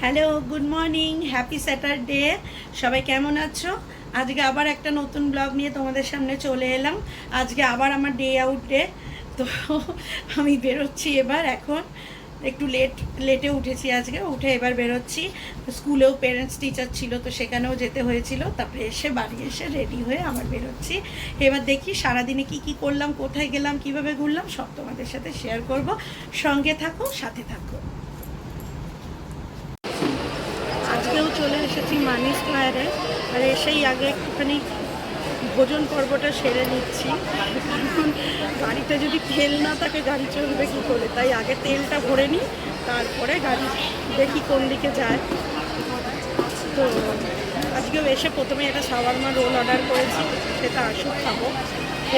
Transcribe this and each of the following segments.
Hello, good morning, happy Saturday. সবাই কেমন আছো? আজকে আবার একটা নতুন ব্লগ নিয়ে তোমাদের সামনে চলে এলাম। আজকে আবার আমার ডে আউট ডে। তো আমি বেরোচ্ছি এবার। এখন একটু লেটে উঠেছি, আজকে উঠে এবার বেরোচ্ছি। স্কুলেও পেরেন্টস টিচার ছিল, তো সেখানেও যেতে হয়েছিল। তারপরে এসে বাড়ি এসে রেডি হয়ে আবার বেরোচ্ছি। এবার দেখি সারাদিনে কি করলাম, কোথায় গেলাম, কিভাবে ঘুরলাম, সব তোমাদের সাথে শেয়ার করব। সঙ্গে থাকো, সাথে থাকো। আজকেও চলে এসেছি মানি স্কোয়ারে। আর এসেই আগে একটুখানি ভোজন পর্বটা সেরে নিচ্ছি, কারণ গাড়িতে যদি তেল না থাকে গাড়ি চলবে কী করে। তাই আগে তেলটা ভরে নিই, তারপরে গাড়ি দেখি কোন দিকে যায়। তো আজকেও এসে প্রথমে একটা শাওয়ারমা রোল অর্ডার করেছি, সেটা আসুক, খাবো।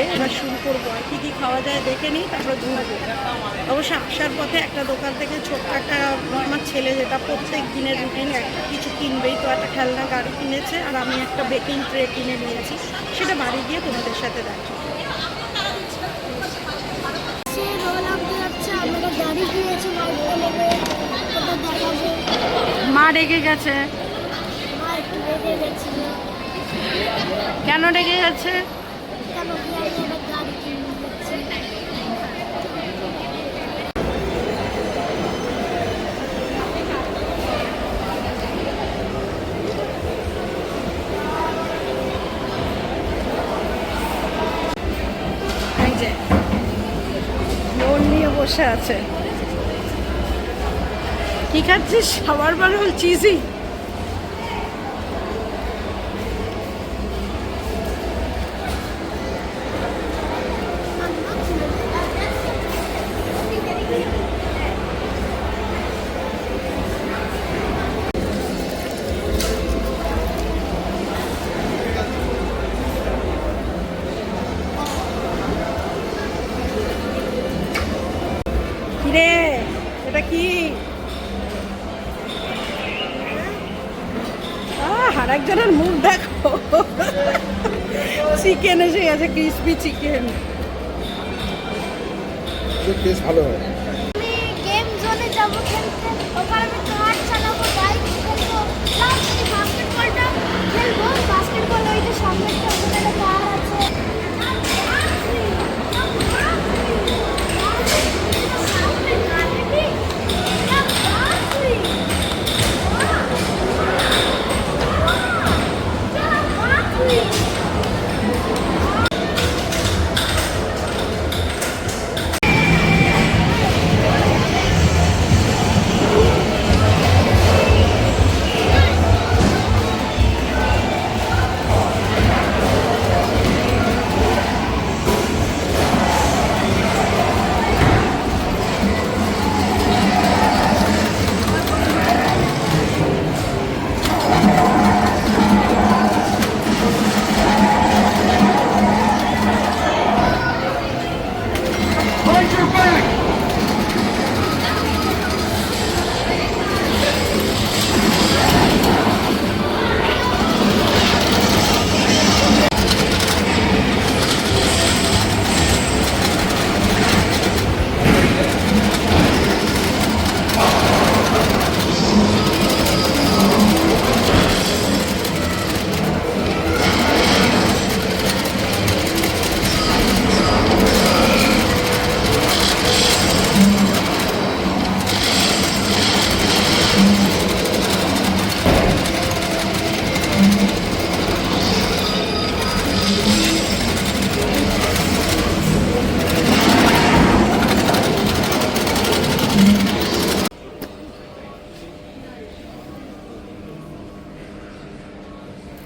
এবার শুরু করবো, আর কী খাওয়া যায় দেখে নিই, তারপরে ঘুরবো। অবশ্য আসার পথে একটা দোকান থেকে ছোট্ট একটা, আমার ছেলে যেটা প্রত্যেক দিনের রুটিন একটা কিছু কিনবেই, তো একটা খেলনা গাড়ি কিনেছে, আর আমি একটা বেকিং ট্রে কিনে নিয়েছি। সেটা বাড়ি গিয়ে তোমাদের সাথে দেখি। মা রেগে গেছে। কেন রেগে গেছে? লোন নিয়ে বসে আছে। কি খাচ্ছিস? Shawarma roll, cheesy. কিরে, এটা কি? আর একজনের মুখ দেখো। চিকেন এসে গেছে, ক্রিসপি চিকেন। বেশ ভালো হয়। আমি গেম জোনে যাব খেলতে, ওখানে আমি কার চালাবো, বাইক খেলবো, প্লাস এই বাস্কেটবলটা খেলবো। বাস্কেটবল ওই যে সামনেটা ওখানে কার আছে।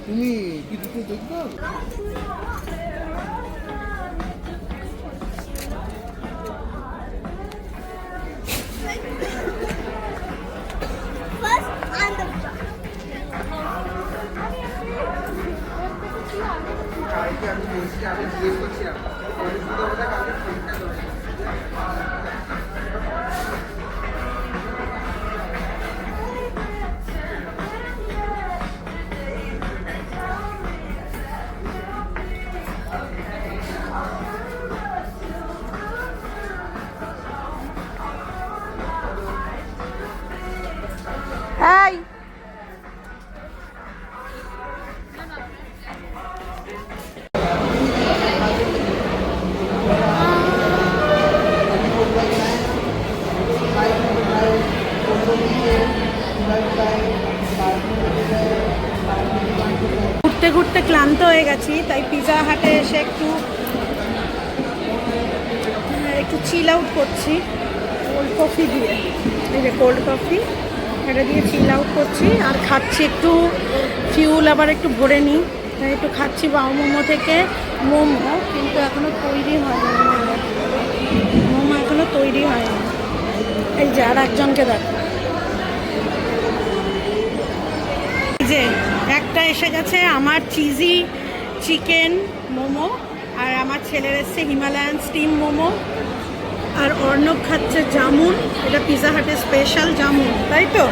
তুমি কি দুটো দেখবা? আমি জিজ্ঞেস করছিলাম এই ঘুরতে ঘুরতে ক্লান্ত হয়ে গেছি, তাই পিৎজা হাটে এসে একটু চিল আউট করছি কোল্ড কফি দিয়ে। এই যে কোল্ড কফি, এটা দিয়ে চিল আউট করছি আর খাচ্ছি একটু ফিউল আবার একটু ভরে নিই, তাই একটু খাচ্ছি বাউ মোমো থেকে মোমো, কিন্তু এখনও তৈরি হয়নি। মোমো এখনও তৈরি হয়নি। এই যে আর একজনকে দেখো, যে একটা এসে গেছে আমার চিজি চিকেন মোমো, আর আমার ছেলের এসছে হিমালয়ান স্টিম মোমো, আর অর্ণব খাচ্ছে জামুন। এটা পিৎজা হাটের স্পেশাল জামুন, তাই তো?